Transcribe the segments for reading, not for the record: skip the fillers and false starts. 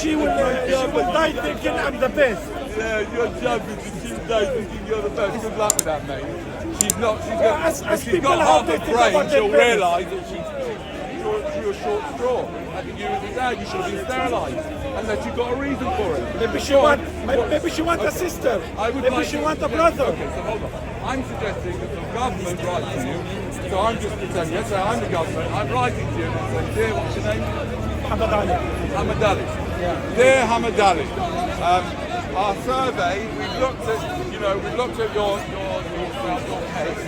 She will die thinking I'm the best. Yeah, you're jumping to she'll die thinking you're the best. Good luck with that, mate. She's not. She's got. As If she's people got how half they a think brain, about their she'll parents. realise that she's a short straw. I think you as a dad, you should have been sterilised, unless you've got a reason for it. Maybe she want a sister. Maybe like she to want a suggest- brother. Okay, so hold on. I'm suggesting that the government writes to you. So I'm just pretending. Yes, I'm the government. I'm writing to you and saying, dear, what's your name? Hamad Ali. Hamad Ali. Dear Hamad Ali, our survey, we've looked at your case,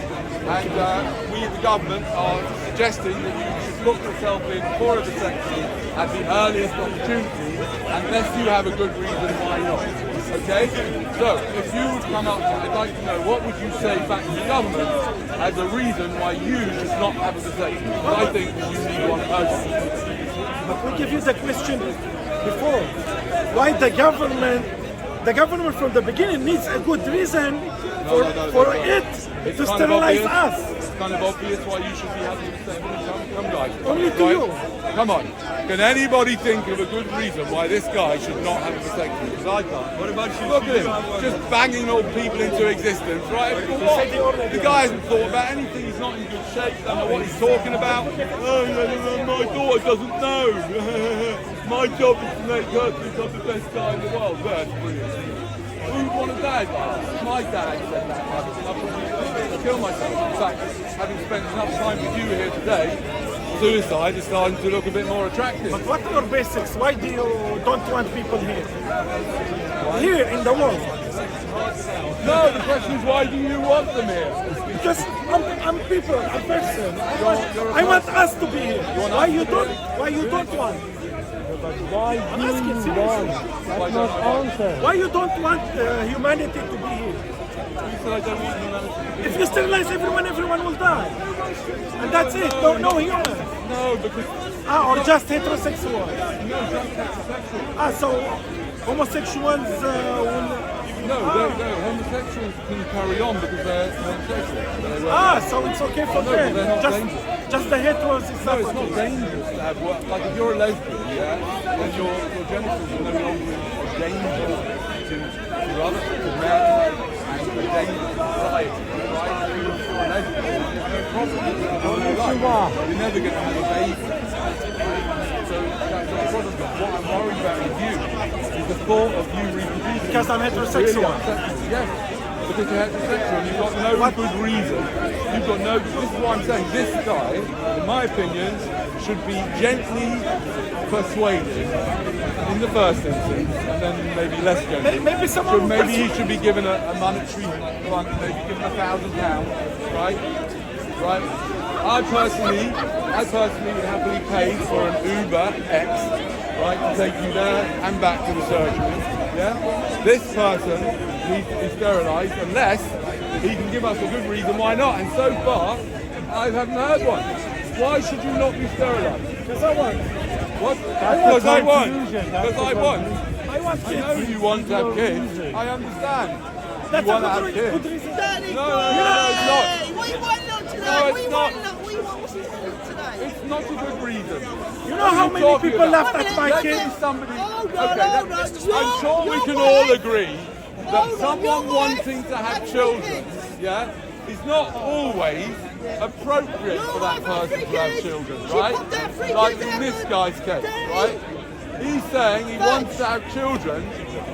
and we, the government, are suggesting that you should look yourself in for a vasectomy at the earliest opportunity, unless you have a good reason why not. Okay? So, if you would come up, I'd like to know, what would you say back to the government as a reason why you should not have a vasectomy? Because I think that you need one urgently. But we give you the question before. Why the government from the beginning needs a good reason for it to sterilize us. It's kind of obvious why you should be having a vasectomy. Come guys. Only to you. Come on. Can anybody think of a good reason why this guy should not have a vasectomy? Because I can't. What about you? Look at him, just banging old people into existence, right? For what? The guy hasn't thought about anything. He's not in good shape. Don't know what he's talking about. Oh, my daughter doesn't know. My job is to make her think I'm the best guy in the world. That's brilliant. Who would want a dad? My dad said that. I would kill myself. In fact, having spent enough time with you here today, suicide is starting to look a bit more attractive. But what are your basics? Why do you don't want people here? Here in the world. No, the question is, why do you want them here? Because I'm people, I'm person. I want us to be here. Why you don't want? Why I'm do asking you seriously. want? That's not answer. Why you don't want humanity to be here? You said I don't want humanity. If you sterilize everyone will die. And that's it. No human. No, because Or just heterosexual. no, just heterosexual. So homosexuals will... No, homosexuals can carry on because they're homosexual. So it's okay for No, them. they're not dangerous. Just the heteros is No, not it's not okay. dangerous to have work. Like if you're a lesbian, yeah, then your genitals are no longer a danger to others, to men, and a danger to society, right? Even if you're a lesbian, there's no problem. You're never going to have a baby. Right? So that's not a problem. But what I'm worried about with you is the thought of you reproducing. Because I'm heterosexual. Really upsets me. Yes. Because you're heterosexual and you've got no good reason. You've got no. This is what I'm saying. This guy, in my opinion, should be gently persuaded in the first instance, and then maybe less gently. Maybe someone. Maybe he should be given a monetary fund, maybe given £1,000, right? Right. I personally would happily pay for an Uber X, right, to take you there and back to the surgery. Yeah? This person needs to be sterilised unless he can give us a good reason why not. And so far, I haven't heard one. Why should you not be sterilised? Because I want. What? That's Because the I want. confusion. Because I want. I want I know kids. you want to have kids. I understand. That's you want to a have good kids. reason. Daddy, No, it's not. What you want look today? No, it's What you not. want look? What you want? What's your look today? It's not a good reason. You know how many talking people about? laughed at my Let kids? me somebody. Hold on, Okay, hold on. I'm sure we Your can wife- all agree that Hold on, someone your wife wanting to have had children, kids. yeah, is not always appropriate Your for that wife had person three to have kids. children, She right? put that three Like kids in out this there. guy's case, Daddy. right? He's saying he wants to have children,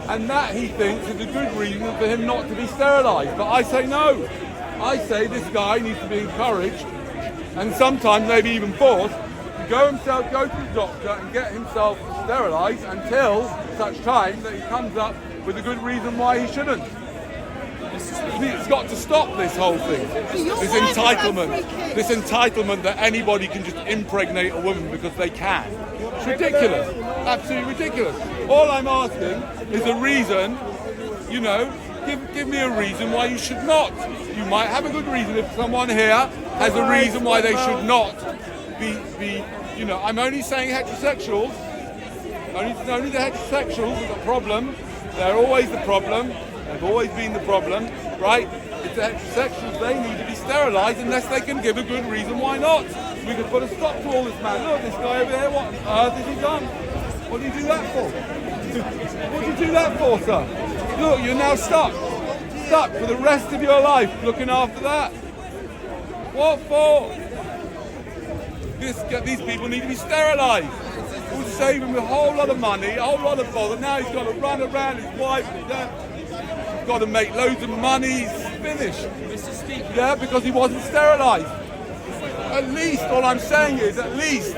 and that he thinks is a good reason for him not to be sterilised. But I say no. I say this guy needs to be encouraged, and sometimes maybe even forced, to go to the doctor and get himself sterilised until such time that he comes up with a good reason why he shouldn't. It's got to stop this whole thing. This entitlement. This entitlement that anybody can just impregnate a woman because they can. It's ridiculous. Absolutely ridiculous. All I'm asking is a reason, you know, give me a reason why you should not. You might have a good reason if someone here has a reason why they should not be you know, I'm only saying heterosexuals. Only the heterosexuals are the problem. They're always the problem. They've always been the problem, right? It's the heterosexuals, they need to be sterilised unless they can give a good reason why not. We could put a stop to all this man. Look, this guy over there, what on earth has he done? What did he do that for? What did you do that for, sir? Look, you're now stuck. Stuck for the rest of your life looking after that. What for? These people need to be sterilised. It would save him a whole lot of money, a whole lot of bother. Now he's got to run around his wife and that. He's got to make loads of money. He's finished. Yeah, because he wasn't sterilised. At least, all I'm saying is, at least,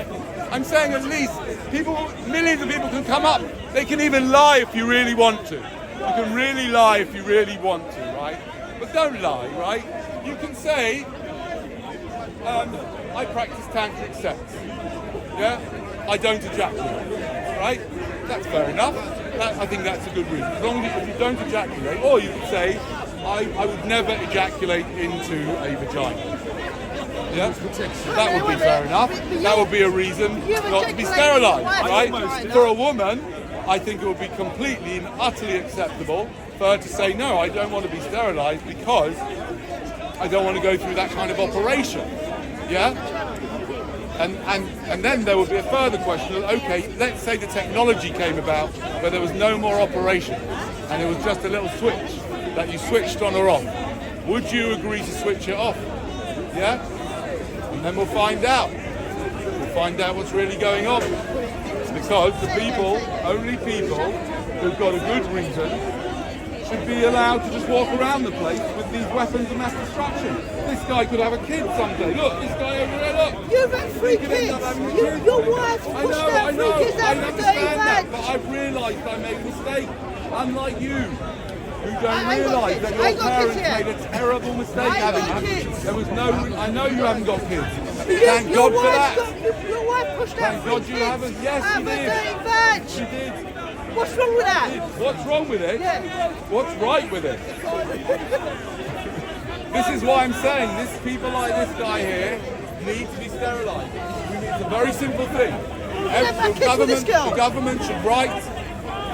people, millions of people can come up. They can even lie if you really want to. You can really lie if you really want to, right? But don't lie, right? You can say, I practice tantric sex. Yeah? I don't ejaculate, right? That's fair enough. I think that's a good reason. As long as you don't ejaculate, or you could say, I would never ejaculate into a vagina. Yeah? That would be fair enough. That would be a reason not to be sterilised, right? For a woman, I think it would be completely and utterly acceptable for her to say, no, I don't want to be sterilised because I don't want to go through that kind of operation. Yeah? And then there would be a further question of, okay, let's say the technology came about where there was no more operation and it was just a little switch that you switched on or off. Would you agree to switch it off? Yeah? And then we'll find out. We'll find out what's really going on. Because the people, only people who've got a good reason should be allowed to just walk around the place with these weapons of mass destruction. This guy could have a kid someday. Look, this guy over there, look. You've had 3 kids. Your wife pushed out 3 kids I out of the understand that, dirty but I've realised I made a mistake. Unlike you, who don't I ain't got realise kids. that I your ain't got kids parents yet. made a terrible mistake I ain't having got you. kids. There was no, I know you haven't got kids. Thank God for that. Your wife pushed out Thank 3 God kids. you haven't. Yes, out you of a did. dirty vag. She did. What's wrong with that? What's wrong with it? Yeah. What's right with it? This is why I'm saying this. People like this guy here need to be sterilised. It's a very simple thing. The government should write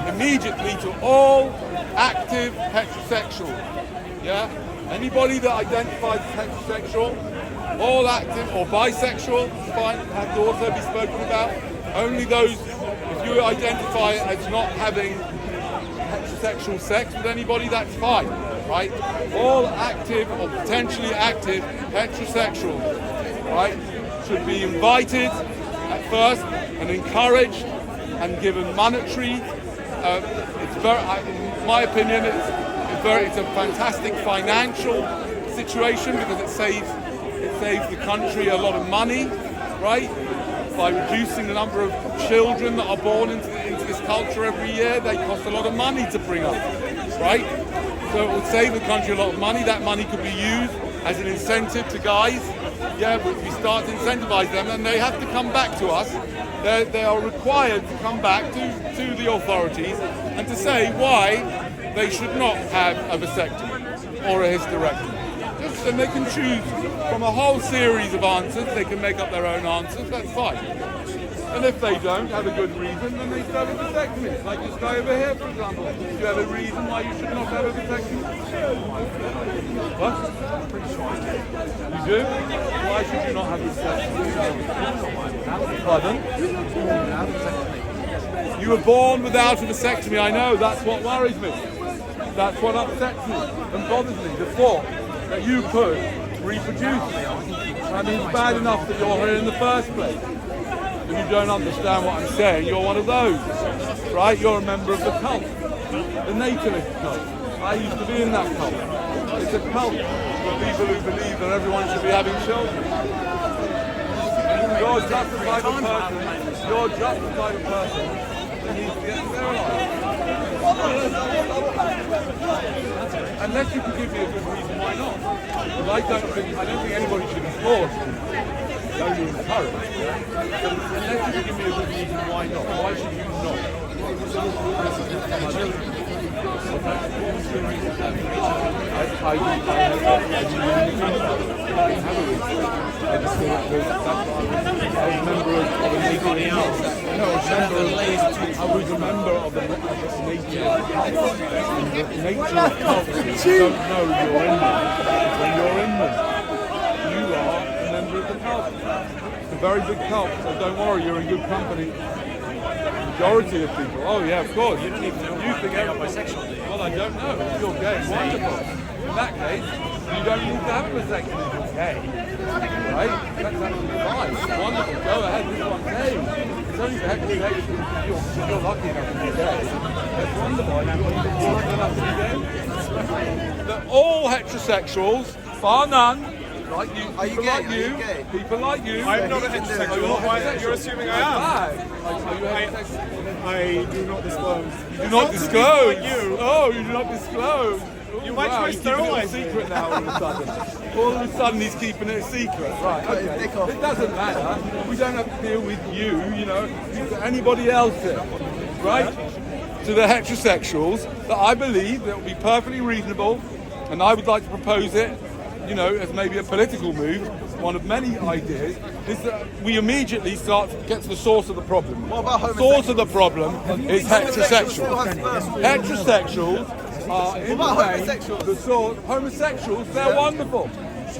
immediately to all active heterosexuals. Yeah? Anybody that identifies as heterosexual, all active or bisexual, fine, have to also be spoken about. Only those, if you identify as not having heterosexual sex with anybody, that's fine, right? All active or potentially active heterosexuals, right, should be invited at first and encouraged and given monetary. It's very, in my opinion, it's a fantastic financial situation because it saves the country a lot of money, right? By reducing the number of children that are born into this culture every year, they cost a lot of money to bring up, right? So it would save the country a lot of money. That money could be used as an incentive to guys. Yeah, we start to incentivize them, and they have to come back to us. They are required to come back to the authorities and to say why they should not have a vasectomy or a hysterectomy. And they can choose from a whole series of answers. They can make up their own answers. That's fine. And if they don't have a good reason, then they should have a vasectomy. Like this guy over here, for example. Do you have a reason why you should not have a vasectomy? What? You do? Why should you not have a vasectomy? Pardon? You were born without a vasectomy. I know. That's what worries me. That's what upsets me and bothers me. The thought that you could reproduce. I mean, it's bad enough that you're here in the first place. If you don't understand what I'm saying, you're one of those, right? You're a member of the cult, the nativist cult. I used to be in that cult. It's a cult for people who believe that everyone should be having children. You're just the type of person, that needs to get sterilised. Unless you can give me a good reason why not. Because I don't think anybody should be forced, only encouraged. Unless you can give me a good reason why not. Why should you not? I just thought that I was a member of a native house. No, I was a member of the native house. The nature of cults, you don't know you're in them. When you're in them, you are a member of the cult. It's a very big cult, so don't worry, you're in good company. majority of people. Oh yeah, of course. You don't even know You if think I'm everybody- bisexual, do you? Well, I don't know. If you're gay, wonderful. In that case, you don't need to have a vasectomy if you're gay. Right? That's absolutely fine. Wonderful. Go ahead, do what I'm saying. It's only the heterosexual if you're lucky enough to be gay. That's wonderful. You're lucky enough to be gay. That all heterosexuals, bar none, like you, Are you people gay? like Are you, you gay? people like you. I'm not a Are you heterosexual. not Why- heterosexual? You're assuming I am. Are you heterosexual? I do not disclose. You do not disclose. Like you. Oh, you do not disclose. You might wow, try he's keeping it a sterilising. secret now all of a sudden. All of a sudden he's keeping it a secret. Right, Cut his okay. dick off. It doesn't matter. We don't have to deal with you, you know. You've got anybody else here. Right? To the heterosexuals, that I believe that will be perfectly reasonable, and I would like to propose it, you know, as maybe a political move. One of many ideas is that we immediately start to get to the source of the problem. What about The source of the problem is Homosexuals still heterosexual. have sperm. Heterosexuals are in What the about main homosexuals? the sort. Homosexuals, they're wonderful.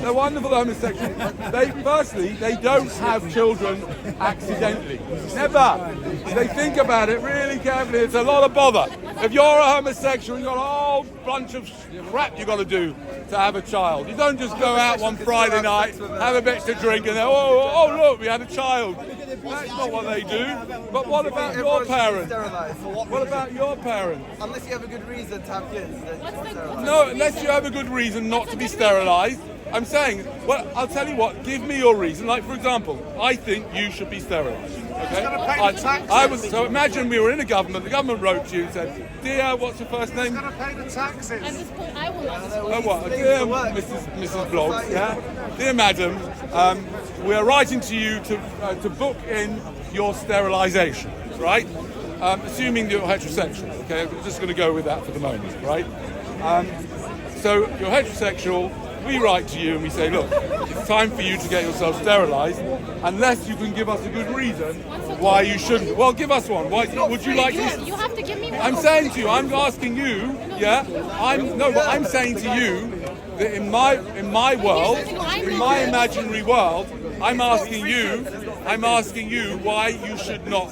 They're wonderful, the homosexuals. They don't have children accidentally. Never. They think about it really carefully. It's a lot of bother. If you're a homosexual, you've got a whole bunch of crap you've got to do to have a child. You don't just go out one Friday night, have a bit to drink, and then, oh, look, we had a child. That's not what they do. But what about your parents? Sterilised. For what What reason? about your parents? Unless you have a good reason to have kids, then you should sterilise. No, unless you have a good reason not to be sterilised. I'm saying, well, I'll tell you what, give me your reason. Like, for example, I think you should be sterilised. Okay? pay the taxes. I was, so imagine we were in a government, the government wrote to you and said, dear, what's your first name? Gotta pay the At taxes. this point, I will not. Oh, what? Dear Mrs. Bloggs, yeah? Dear Madam, we are writing to you to book in your sterilisation, right? Assuming you're heterosexual, okay? I'm just going to go with that for the moment, right? So you're heterosexual, we write to you and we say, look, it's time for you to get yourself sterilised, unless you can give us a good reason why you shouldn't. Well, give us one. Why would you like to? You have to give me one. I'm saying to you, I'm asking you, yeah. But I'm saying to you that in my world, in my imaginary world, I'm asking you why you should not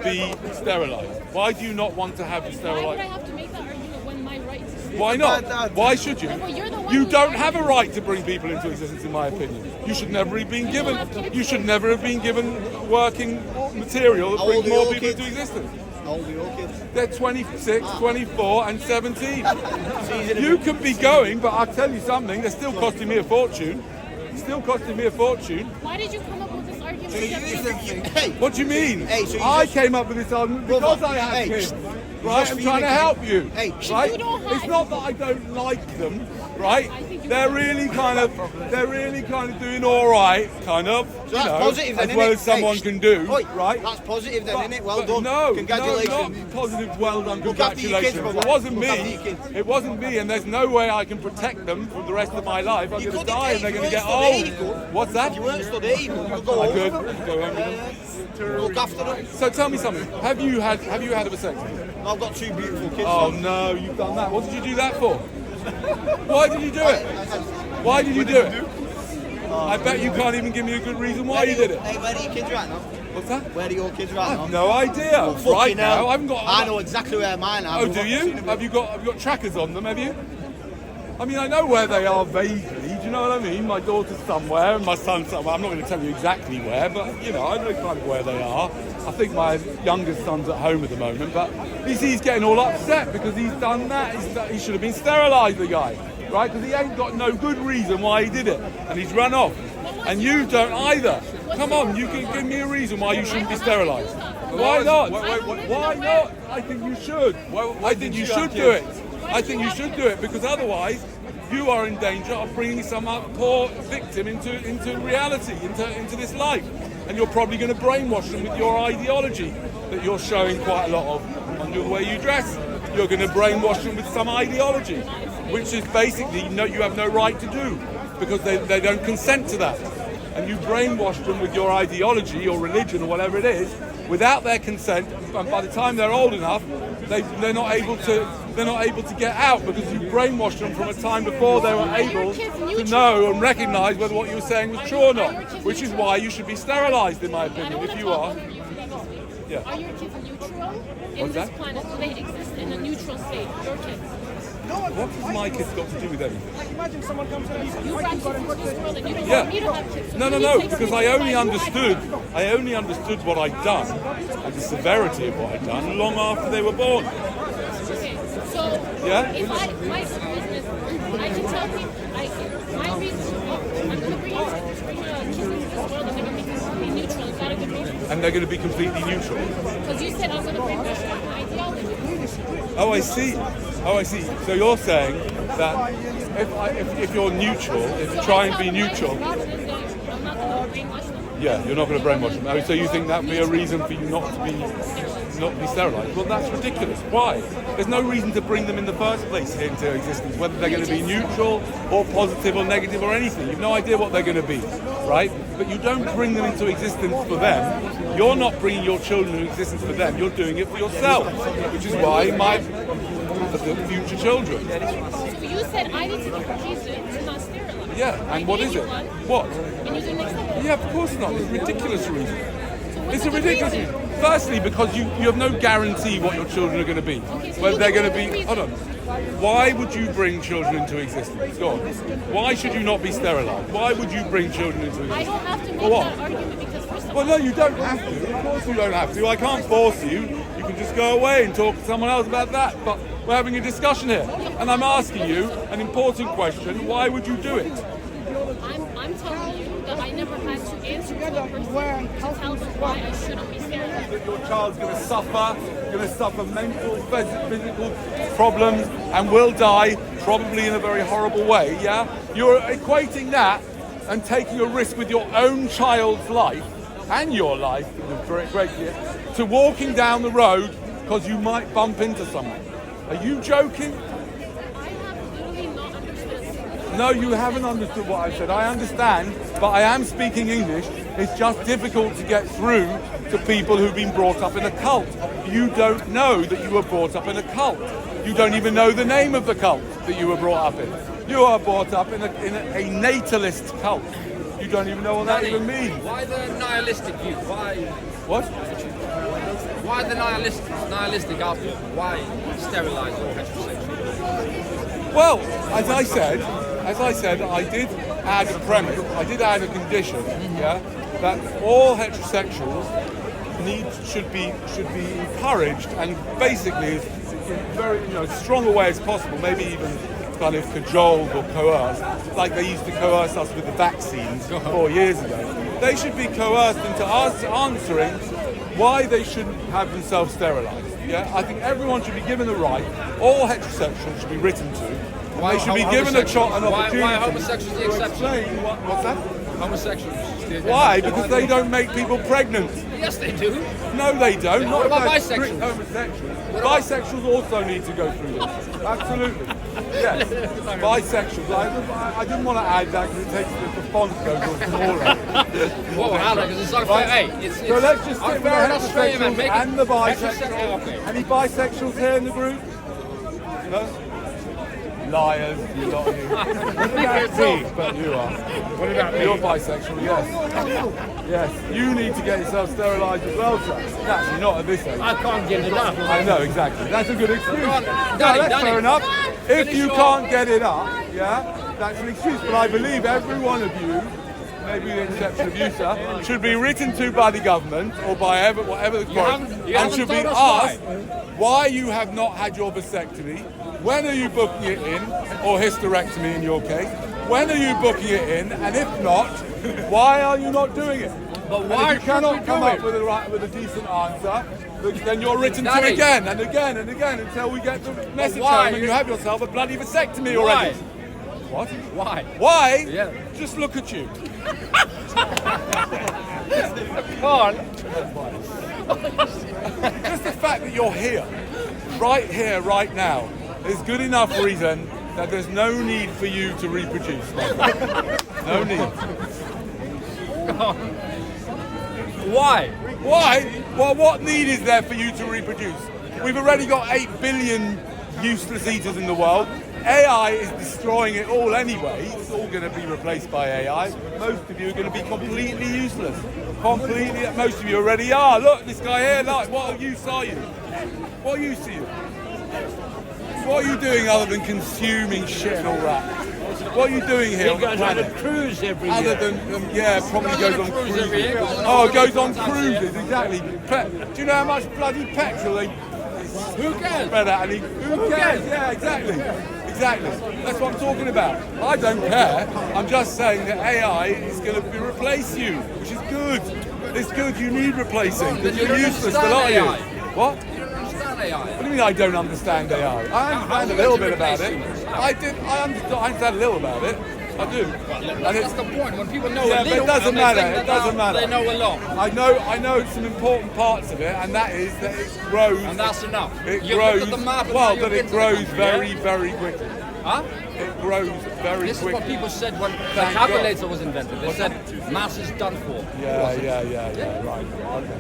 be sterilised. Why do you not want to have you Why would I sterilised? have to make that argument when my rights? Why not? Why should you? Well, you're the one You who- don't have a right to bring people into existence, in my opinion. You should never have been given. You should never have been given working material that brings more people into existence. How old are your kids? They're 26, 24, and 17. You could be going, but I'll tell you something. They're still costing me a fortune. Still costing me a fortune. Why did you come up with this argument? So you think, hey, What do you mean? Hey, so you I just- came up with this argument because Brother, I have hey, kids. you Right? just I'm feel trying to like- help you. Hey, right? you don't have- It's not that I don't like them, right? I think you They're are. really kind of doing all right, kind of. So that's you know, positive then, as well innit? as someone Hey, can do, oi, right? That's positive then, But- innit? Well but done. No, Congratulations. no, not positive. Well done. Look after your kids, Congratulations. brother. It wasn't Look after me. your kids. It wasn't me, and there's no way I can protect them for the rest of my life. I'm You going to could, die, hey, and they're you going to get weren't studying, old. you could. What's that? If you weren't studying, you could go I home. could go home with them. Look after them. So tell me something. Have you had a vasectomy? I've got two beautiful kids. Oh no, you've done that. What did you do that for? Why did you do it? Why did you do it? I bet you can't even give me a good reason why you did it. Hey, where are your kids right now? What's that? Where are your kids right I now? have no idea. Fucking Right now, hell. I haven't got. I know exactly where mine are. Oh, do you? Have you got trackers on them? Have you? I mean, I know where they are vaguely. Do you know what I mean? My daughter's somewhere and my son's somewhere. I'm not going to tell you exactly where, but you know, I know kind of where they are. I think my youngest son's at home at the moment, but he's getting all upset because he's done that. He should have been sterilised, the guy, right? Because he ain't got no good reason why he did it, and he's run off. And you don't either. Come on, you can give me a reason why you shouldn't be sterilised. Why not? Why not? I think you should. I think you should do it. I think you should do it because otherwise you are in danger of bringing some poor victim into reality, into this life. And you're probably going to brainwash them with your ideology that you're showing quite a lot of on the way you dress. You're going to brainwash them with some ideology, which is basically you have no right to do because they don't consent to that. And you brainwash them with your ideology or religion or whatever it is without their consent, and by the time they're old enough, they're not able to get out because you brainwashed them from a time before they were able to know and recognise whether what you were saying was true or not, which is why you should be sterilised, in my opinion, if you are. Yeah. Are your kids neutral in What's this that? planet? Do they exist in a neutral state? Your kids. What has my kids got to do with anything? You brought kids into this world and you don't Yeah. want me to have kids. So No, you no, need no, to take because kids I only by understood. you. I only understood what I'd done and the severity of what I'd done long after they were born. Okay, so Yeah? if my reason is, I can tell people, my reason, I'm going to bring kids into this world and they're going to be completely neutral. Is that a good reason? And they're going to be completely neutral. Because you said I'm going to bring my ideology. Oh, I see. Oh, I see. So you're saying that if you're neutral, if you try and be neutral, I'm not going to brainwash them. yeah, you're not going to brainwash them. Oh, so you think that would be a reason for you not to be sterilised? Well, that's ridiculous. Why? There's no reason to bring them in the first place into existence, whether they're going to be neutral or positive or negative or anything. You've no idea what they're going to be, right? But you don't bring them into existence for them. You're not bringing your children into existence for them. You're doing it for yourself, which is why the future children. So you said I need to give a reason to not sterilize. Yeah, and I what gave is you it? one, What? and you didn't accept it. Yeah, of course not. It's a ridiculous reason. So what's It's a the good ridiculous reason? reason. Firstly, because you have no guarantee what your children are going to be. Okay, so Whether you they're give going to me be. a Hold on. Why would you bring children into existence? Go on. Why should you not be sterilised? Why would you bring children into I existence? don't have to make For what? that argument because first of all, Well, no, you don't have to. Of course you don't have to. I can't force you. You can just go away and talk to someone else about that. But we're having a discussion here. And I'm asking you an important question. Why would you do it? I'm telling you that I never had to answer to a person to tell them why I shouldn't be sterilized. That your child's going to suffer mental, physical problems and will die, probably in a very horrible way, yeah? You're equating that and taking a risk with your own child's life and your life, to walking down the road because you might bump into someone. Are you joking? I have literally not understood. No, you haven't understood what I said. I understand, but I am speaking English. It's just difficult to get through to people who've been brought up in a cult. You don't know that you were brought up in a cult. You don't even know the name of the cult that you were brought up in. You are brought up in a natalist cult. You don't even know what that even means. Why the nihilistic view? What? Why the nihilistic outlook? Why sterilise all heterosexuals? Well, as I said, I did add a premise. I did add a condition, yeah, that all heterosexuals should be encouraged and basically, in very strong a way as possible. Maybe even kind of cajoled or coerced, like they used to coerce us with the vaccines 4 years ago. They should be coerced into us answering why they shouldn't have themselves sterilised. Yeah, I think everyone should be given the right. All heterosexuals should be written to. And they should be given an opportunity. Why homosexuals the exception? Explain what's that? Homosexuals. Why? Because they don't make people pregnant. Yes, they do. No, they don't. What about Not strict bisexuals? homosexuals. Bisexuals also need to go through this. Absolutely. Yes. Bisexuals. I didn't want to add that because it takes the font goes all smaller. Well, Alec, because it's so Right. Hey, it's So let's just stick with the fair enough, Australian man, heterosexuals make and the heterosexual- bisexuals. okay. Any bisexuals here in the group? No? Liars, you lot of you. What about me? But you are. What about me? You're bisexual, yes. Yes. You need to get yourself sterilised as well, sir. Actually, not at this age. I can't get it up. I know, exactly. That's a good excuse. Go on, No, Danny, that's Danny. fair enough. If Finish you your- can't get it up, yeah, that's an excuse. But I believe every one of you, maybe with the exception of you, sir, should be written to by the government or by whatever the court, you and haven't should be told us asked why you have not had your vasectomy, when are you booking it in, or hysterectomy in your case, when are you booking it in, and if not, why are you not doing it? But And why if you cannot should we come do up it? with a decent answer, then you're written to Danny. again and again and again until we get the message why? home and you have yourself a bloody vasectomy Why? already. What? Why? Why? Yeah. Just look at you. Come on. Just the fact that you're here, right now, is good enough reason that there's no need for you to reproduce. No need. Why? Why? Well, what need is there for you to reproduce? We've already got 8 billion useless eaters in the world. AI is destroying it all anyway. It's all going to be replaced by AI. Most of you are going to be completely useless. Completely, most of you already are. Look, this guy here, like, what use are you? What use are you? What are you doing other than consuming shit and all that? What are you doing here? He goes on a cruise every year. Other than, yeah, probably goes on cruise cruises. every year. Oh, goes on cruises, exactly. Do you know how much bloody petrol they Who cares? spread out? And who cares? Yeah, exactly. Exactly. That's what I'm talking about. I don't care. I'm just saying that AI is going to replace you, which is good. It's good. You need replacing because you're useless. A lot of you. What? You don't understand AI. What do you mean I don't understand AI? I understand a little bit about it. I understand a little about it. I do. That's the point. When people know Yeah, a but little, it doesn't and they matter. think It that doesn't now matter. They know a lot. I know some important parts of it, and that is that it grows. And that's enough. It You grows. look at the map and Well, now but you're it into the grows country, very, yeah? very quickly. Huh? It grows very This is quickly. what people said when the Thank calculator was invented. They said maths is done for. Yeah, right. Okay.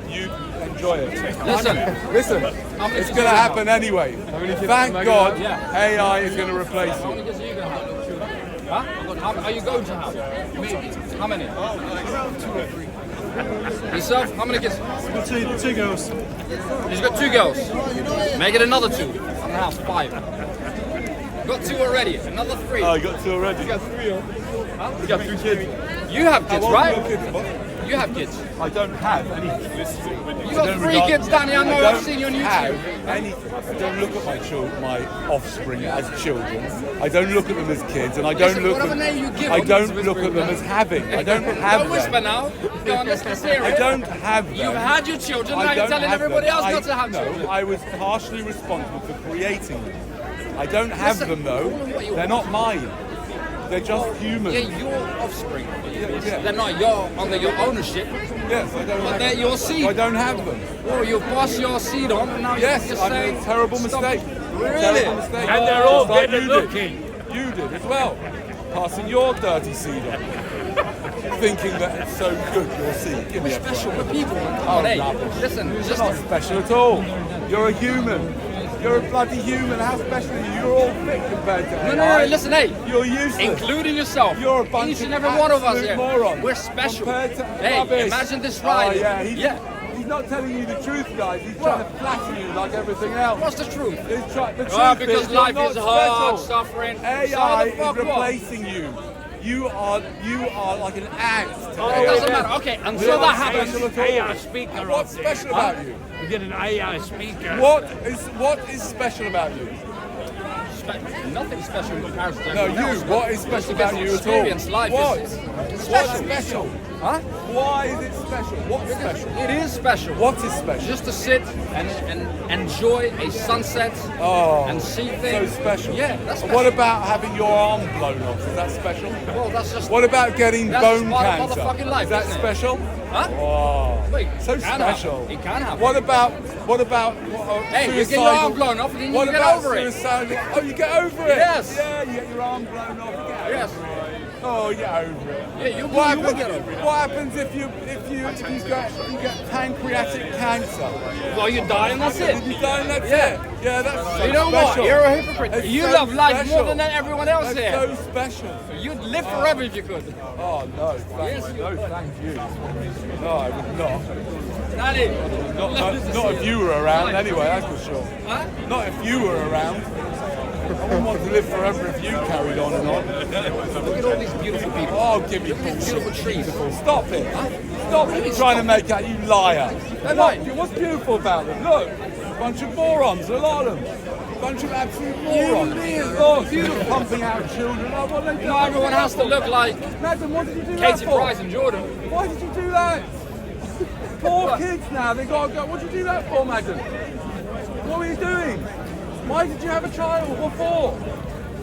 You enjoy it. Listen, Listen, many it's kids going to do you happen anyway. Thank God Yeah. AI is going to replace how you. many kids are you going to have? Huh? How are you going to have? Maybe. How many? Yourself? How many kids? Two girls. He's got 2 girls. Make it another 2. I'm going to have 5. Got 2 already. Another 3. I got 2 already. You got 3 kids. You have kids, right? You have kids. I don't have anything. You got 3 kids, Danny. I know. I've seen you on have YouTube. anything. I don't look at my offspring as children. I don't look at them as kids, and I don't Listen, look whatever at name you give I them, don't it's look at them as having. I don't have Don't whisper them. now. Go on, let's hear I it. don't have them. You've had your children, I now you're don't telling have everybody them. else not to have No, children. I was partially responsible for creating them. I don't have Listen, them though. call them what you They're not mine. They're just human. Yeah, your offspring. yeah. They're not your under your ownership, Yes, I don't but have they're them. your seed. I don't have them. Or you pass your seed on, and now Yes, you're I saying made a terrible stop. mistake. Really? Terrible mistake. And they're all Just like better you looking. Did. You did as well. Passing your dirty seed on. Thinking that it's so good, your seed. Give me a Special break. for people. Oh, hey, rubbish. listen, You're just not special at all. You're a human. You're a bloody human. How special are you? You're all fit compared to no, AI. listen, hey. You're useless. Including yourself. You're a bunch Each of and every one of us absolute here. morons. We're special. Compared to Hey, rubbish. imagine this Oh, ride. yeah, he's not telling you the truth, guys. He's trying to flatter you like everything else. What's the truth? The truth Because is life you're is not hard, special. suffering. AI So the is fuck what? replacing you. You are like an ant. to Oh, AI. it doesn't matter. Okay, You're until not that happens. special at all. AI speaker What's up there. special about you? We get an AI speaker. What is special about you? Nothing special in comparison to No, everyone else. you. What is special Just about you at all? experience life What? is What's special. special? Huh? Why is it special? What's special? It is special. What is special? Just to sit and enjoy a sunset Oh, and see so things. special. Yeah, that's And special. what about having your arm blown off? Is that special? Well, that's just. What about getting That's bone part of cancer? motherfucking life, Is that isn't it? special? Huh? Oh, Wait, so it can special. happen. It can happen. What about Hey, you get your suicidal- arm blown off and then what you get about over it. suicidal? Oh, you get over it. Yes. Yeah, you get your arm blown off. You get over Yes. it. Oh, you get over it. Yeah, you What will happens, get over it. what happens if you get pancreatic cancer? Well, you die and that's it. You die and that's Yeah. it. Yeah, that's so You know special. what? You're a hypocrite. It's You so love life more special. than everyone else That's here. so special. You'd live forever if you could. Oh no, Yes, thank, you no, would. thank you. No, I would not. Daddy. Not if you were around anyway, that's for sure. Huh? Not if you were around. I wouldn't want to live forever if you carried on and on. Look at all these beautiful people. Oh, give me Beautiful trees. Stop it. Stop it trying to make out, you liar. They're not, what's beautiful about them? Look, a bunch of morons, a lot of them. A bunch of absolute morons. Look, beautiful pumping out children. Oh, what are they You know, everyone has to look like Madam, what did you do that Katie for? Price and Jordan. Why did you do that? Poor kids now, they gotta go. What did you do that for, madam? What were you doing? Why did you have a child? What for?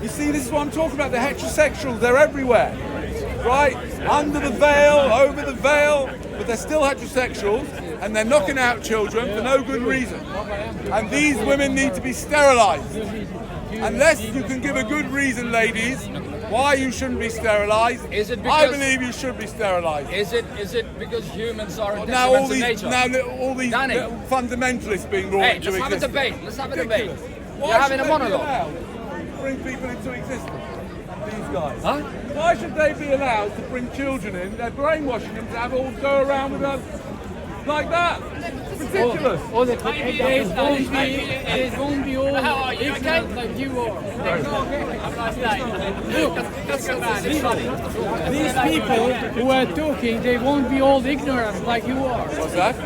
You see, this is what I'm talking about. The heterosexuals, they're everywhere. Right? Under the veil, over the veil, but they're still heterosexuals and they're knocking out children for no good reason. And these women need to be sterilized. Unless you can give a good reason, ladies, why you shouldn't be sterilized. Is it I because- believe you should be sterilized. Is it because humans are a Now detriment to nature? all these Danny. little fundamentalists being brought Hey, into let's have a existence. debate. Let's have a debate. Ridiculous. You're Why having should a they be monologue. allowed to bring people into existence. These guys. Huh? Why should they be allowed to bring children in? They're brainwashing them to have all go around with us like that. Ridiculous. It won't be all ignorant like you are. These people who are talking, they won't be all ignorant like you are. What's that?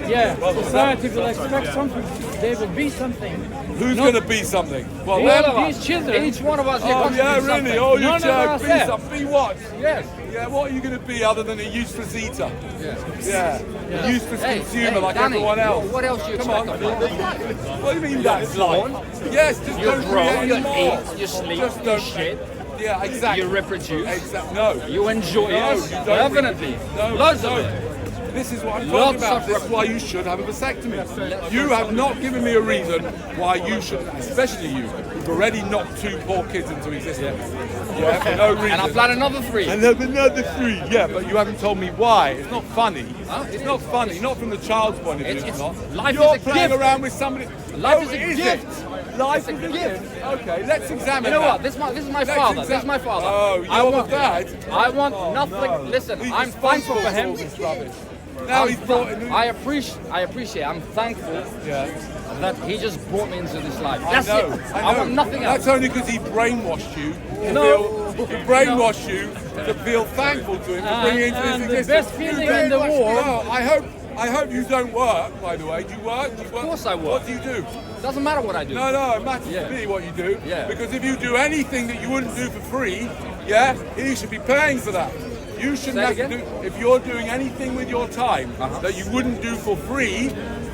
Yeah, society will expect something. They will be something. Who's going to be something? Well, These children. Each one of us here oh wants yeah, to be something. really? Oh, you None of Jack, us, be yeah. something. Be what? Yes. Yeah, what are you going to be other than a useless eater? Yeah. Yeah, a useless consumer like Danny, everyone else. What else do you Come expect on. of life? What do you mean that's life? Yes, just You don't grow, create you anymore. eat, you sleep, Just you don't. shit, Yeah, exactly. you reproduce, Exactly. No. you enjoy No, it. you don't. Definitely. No, Loads no. of it. This is what I'm Lots talking about. of This is why you should have a vasectomy. You have not given me a reason why you should, especially you, who've already knocked 2 poor kids into existence. Yeah, for no reason. And I plan another 3. And there's another 3. Yeah, but you haven't told me why. It's not funny. Huh? It's not funny. Not from the child's point of view. It's- It's not. life You're is a playing gift. around with somebody. Life Oh, is a is gift. it? Life It's is a a gift. gift. Okay, let's examine You know that. what? This is my Let's father. exam- This is my father. Oh, I you're want the dad? I want nothing. Listen, He's I'm thankful for him. responsible for all this rubbish. Now he's brought in. I appreciate. I'm thankful Yeah. that he just brought me into this life. I That's know, it. I I know. want nothing else. That's only because he brainwashed you. No. He brainwashed you to feel thankful to him to bring you into this And the existence. best feeling in the war. No, I hope you don't work. By the way, do you work? Do you work? Of course I work. What do you do? Doesn't matter what I do. No, it matters Yeah. to me what you do. Yeah. Because if you do anything that you wouldn't do for free, yeah, he should be paying for that. You shouldn't Say have it to again? do. If you're doing anything with your time that you wouldn't do for free,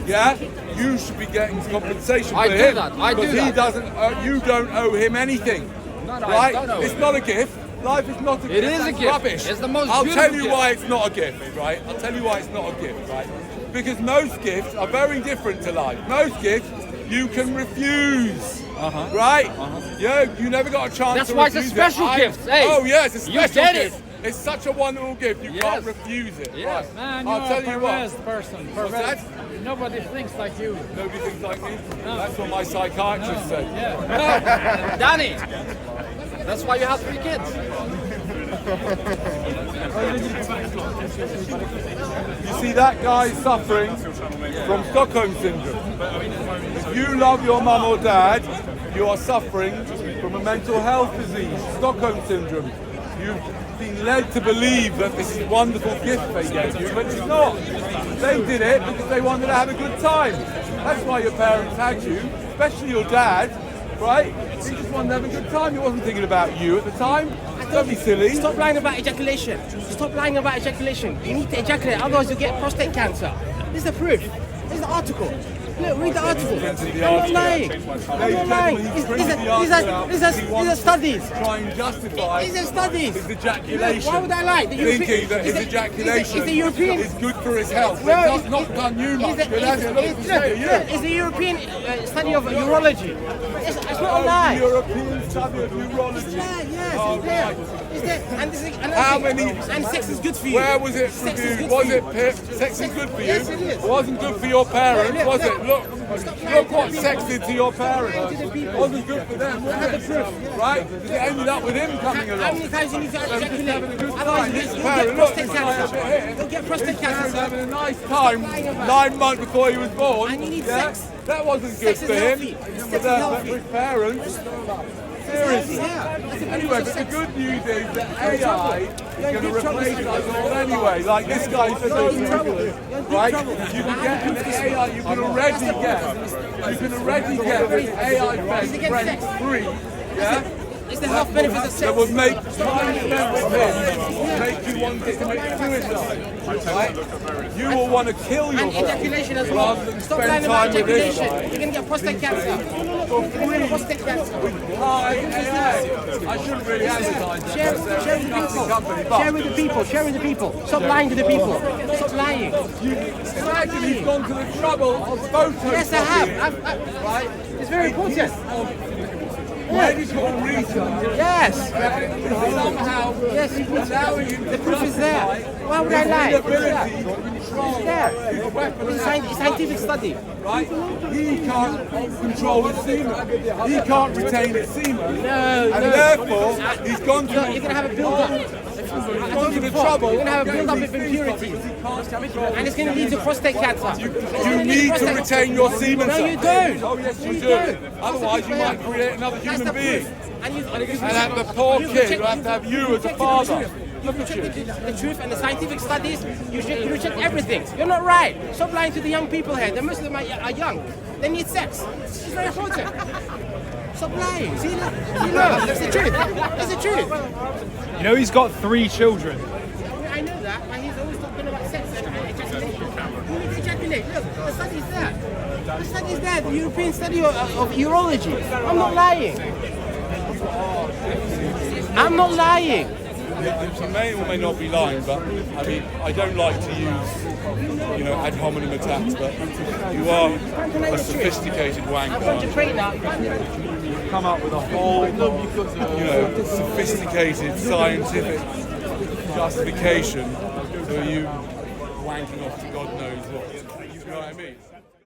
yeah, you should be getting compensation I for do him. that, I do because he that. doesn't. You don't owe him anything. No, I right? don't owe It's him. not a gift. Life is not a gift. It is a That's gift. Rubbish. It's the most I'll beautiful tell you gift. why it's not a gift, right? I'll tell you why it's not a gift, right? Because most gifts are very different to life. Most gifts you can refuse. Right? Yeah, you never got a chance That's to why it's a refuse special it. gift. Hey, oh yeah, it's a you special get gift. it. It's such a wonderful gift. You Yes. can't refuse it. Yes. Right. Man, I'll you're tell a you what. perverse person. What's that? Nobody thinks like you. Nobody thinks like me. That's what my psychiatrist said. Yeah. Danny, that's why you have 3 kids. You see that guy is suffering from Stockholm syndrome. If you love your mum or dad, you are suffering from a mental health disease, Stockholm syndrome. You've been led to believe that this is a wonderful gift they gave you, but it's not. They did it because they wanted to have a good time. That's why your parents had you, especially your dad, right? He just wanted to have a good time. He wasn't thinking about you at the time. Don't be silly. Stop lying about ejaculation. Stop lying about ejaculation. You need to ejaculate, otherwise you'll get prostate cancer. This is the proof. This is the article. Look, read the article. I'm not lying. I'm not lying. These are studies. Try and justify These are studies. his ejaculation. Why would I lie? The Thinking that his is the ejaculation European. is good for his health. No, It's not done you much. It's Good, has it? Look, you say you. a European study of urology. It's not a lie. European study of urology. Yeah, yes, Oh, it's there. right. It's there. And this is another How thing. many? And sex is good for you. Where was it Sex is reviewed? good Was for it you. pip? Sex is good for you. Yes, it is. It wasn't good for your parents, Look, was look. it? Look what sex did to your parents. It wasn't good for them, was it? Right? Because it ended up with him coming How along. many times you need to They were just ejaculate? having a good Otherwise, time. you'll This get parent, look, prostate this guy cancer. over here. You'll get This prostate parent cancer. having a nice time lying about? 9 months before he was born. And you need yeah? sex. That wasn't good Sex is for him. healthy. Sex But is that healthy. with parents. Seriously. Yeah. Anyway, but the good news is that AI is going to replace us all anyway. Like this guy said, right? You can get an AI. You can already get this AI-based friend free. Yeah. It's the health benefits of That sex. would make time spent with him make you want to commit suicide. Right? You will want to kill And yourself ejaculation as well. rather than Stop spend lying about time with this ejaculation. guy. You're going to get prostate cancer. For free. Prostate cancer. High AI. I shouldn't really advertise that. Share because they're with a the disgusting people. company, Share but with the people. Share with the people. Stop lying to the people. Stop lying. imagine he's gone to the trouble of photocopying. Yes, I have. Right? It's very important. medical research. Yes. Somehow, Yes, allowing him the proof is there. Why would I lie? It's inability to control there. his It's weapon. a scientific study. Right? He can't control his semen. He can't retain his semen. No, And no. therefore, he's gone to You're gonna have a build-up. he's gone to the trouble. You're gonna have a build-up of of impurities, and it's gonna lead to prostate cancer. You need to retain your semen. No, sir. you don't. Oh, yes, you You do. don't. Otherwise, you might create another That's human the being. proof. And And the poor kid will have to have you as a father. You reject the truth and the scientific studies. You reject everything. You're not right. Stop lying to the young people here. The Muslims are young. They need sex. It's very important. Stop lying. See, look. You know, it's the truth. It's the truth. You know he's got 3 children. I know that, but he's always talking about sex and ejaculation. You need to ejaculate. Look, the study's there. The study's there. The European study of urology. I'm not lying. I'm not lying. You may or may not be lying, but I mean, I don't like to use, ad hominem attacks, but you are a sophisticated wanker. I'm going to pray now. Come up with a whole, sophisticated scientific justification for you wanking off to God knows what. You know what I mean?